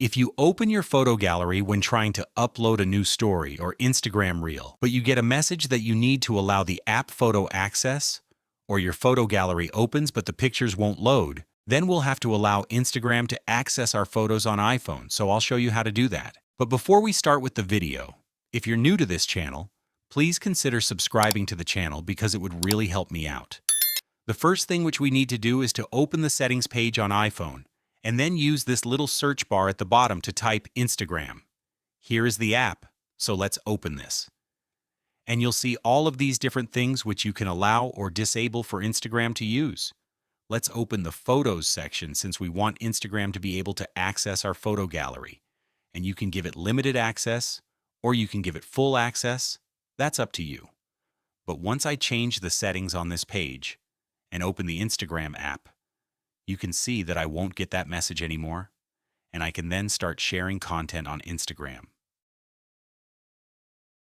If you open your photo gallery when trying to upload a new story or Instagram reel, but you get a message that you need to allow the app photo access, or your photo gallery opens but the pictures won't load, then we'll have to allow Instagram to access our photos on iPhone, so I'll show you how to do that. But before we start with the video, if you're new to this channel, please consider subscribing to the channel because it would really help me out. The first thing which we need to do is to open the settings page on iPhone, and then use this little search bar at the bottom to type Instagram. Here is the app, so let's open this. And you'll see all of these different things which you can allow or disable for Instagram to use. Let's open the Photos section since we want Instagram to be able to access our photo gallery. And you can give it limited access, or you can give it full access. That's up to you. But once I change the settings on this page and open the Instagram app, you can see that I won't get that message anymore, and I can then start sharing content on Instagram.